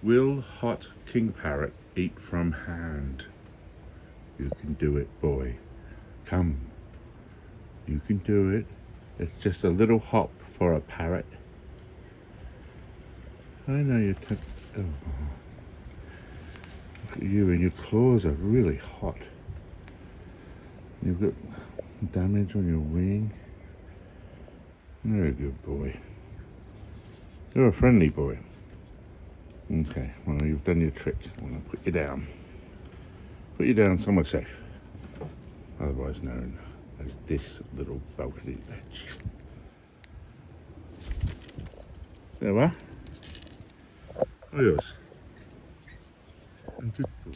Will hot King Parrot eat from hand? You can do it, boy. Come. You can do it. It's just a little hop for a parrot. I know you're oh. Look at you, and your claws are really hot. You've got damage on your wing. Very good boy. You're a friendly boy. Okay, well, you've done your trick. I'm going to put you down. Put you down somewhere safe. Otherwise known as this little balcony ledge. There we are. Oh, yours. Good boy.